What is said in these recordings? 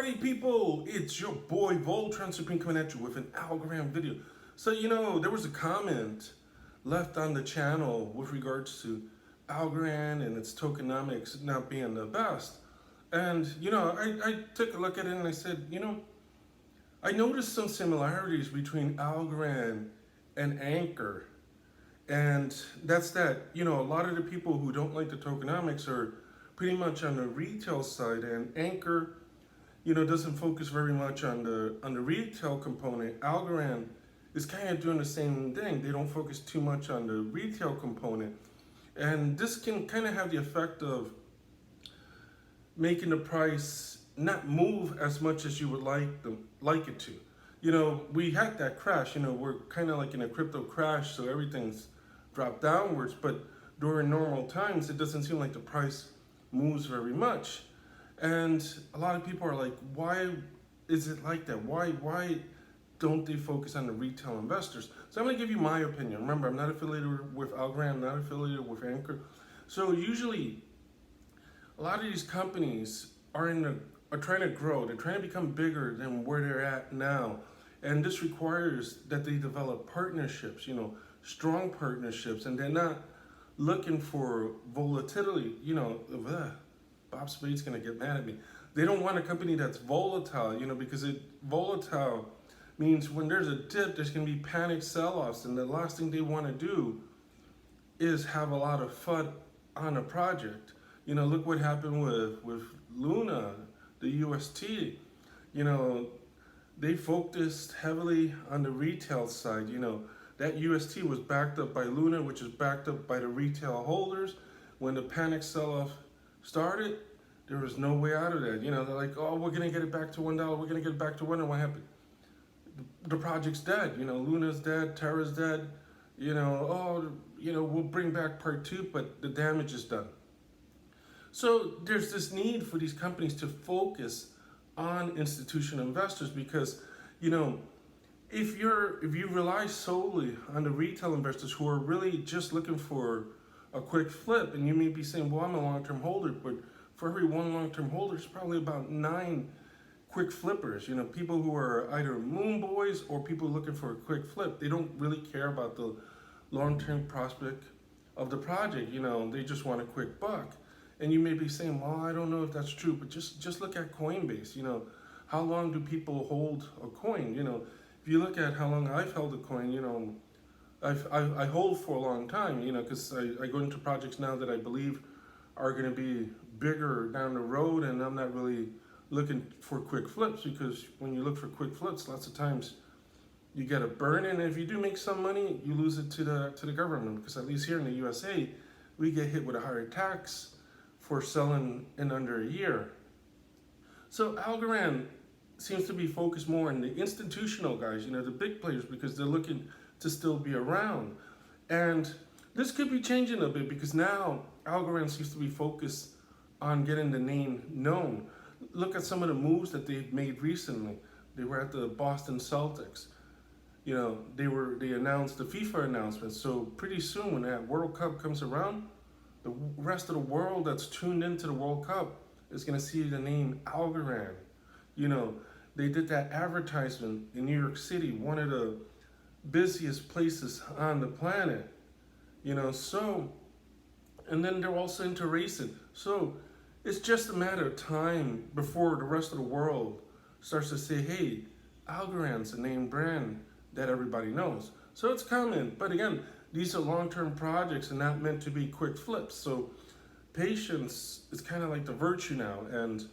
Party people, it's your boy Voltron Supreme coming at you with an Algorand video. So there was a comment left on the channel with regards to Algorand and its tokenomics not being the best. And I took a look at it and I said, I noticed some similarities between Algorand and ankr. And that's that, a lot of the people who don't like the tokenomics are pretty much on the retail side, and ankr doesn't focus very much on the retail component. Algorand is kind of doing the same thing. They don't focus too much on the retail component. And this can kind of have the effect of making the price not move as much as you would like it to. We had that crash, we're kind of like in a crypto crash, so everything's dropped downwards, but during normal times, it doesn't seem like the price moves very much. And a lot of people are like, why is it like that? Why don't they focus on the retail investors? So I'm gonna give you my opinion. Remember, I'm not affiliated with Algorand, I'm not affiliated with ankr. So usually, a lot of these companies are trying to grow. They're trying to become bigger than where they're at now. And this requires that they develop partnerships, strong partnerships, and they're not looking for volatility, Bob Spade's gonna get mad at me. They don't want a company that's volatile, because volatile means when there's a dip, there's gonna be panic sell-offs, and the last thing they wanna do is have a lot of FUD on a project. Look what happened with Luna, the UST. They focused heavily on the retail side. That UST was backed up by Luna, which is backed up by the retail holders. When the panic sell-off started, there was no way out of that. They're like, oh, we're gonna get it back to $1. We're gonna get it back to $1. And what happened? The project's dead. Luna's dead. Terra's dead. We'll bring back part 2, but the damage is done. So there's this need for these companies to focus on institutional investors because, if you rely solely on the retail investors who are really just looking for a quick flip, and you may be saying, well, I'm a long-term holder, but for every one long-term holder, there's probably about 9 quick flippers. People who are either moon boys or people looking for a quick flip. They don't really care about the long-term prospect of the project. They just want a quick buck. And you may be saying, well, I don't know if that's true, but just look at Coinbase. How long do people hold a coin? If you look at how long I've held a coin, I hold for a long time, because I go into projects now that I believe are going to be bigger down the road, and I'm not really looking for quick flips, because when you look for quick flips, lots of times you get a burn, and if you do make some money, you lose it to the government, because at least here in the USA, we get hit with a higher tax for selling in under a year. So Algorand seems to be focused more on the institutional guys, the big players, because they're looking to still be around. And this could be changing a bit because now Algorand seems to be focused on getting the name known. Look at some of the moves that they've made recently. They were at the Boston Celtics. They announced the FIFA announcement. So pretty soon when that World Cup comes around, the rest of the world that's tuned into the World Cup is going to see the name Algorand. They did that advertisement in New York City, one of the busiest places on the planet. And then they're also into racing. So it's just a matter of time before the rest of the world starts to say, hey, Algorand's a name brand that everybody knows. So it's coming. But again, these are long-term projects and not meant to be quick flips. So patience is kind of like the virtue now, and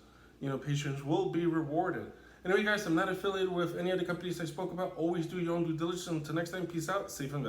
patience will be rewarded. Anyway, guys, I'm not affiliated with any of the companies I spoke about. Always do your own due diligence. Until next time, peace out, safe invest.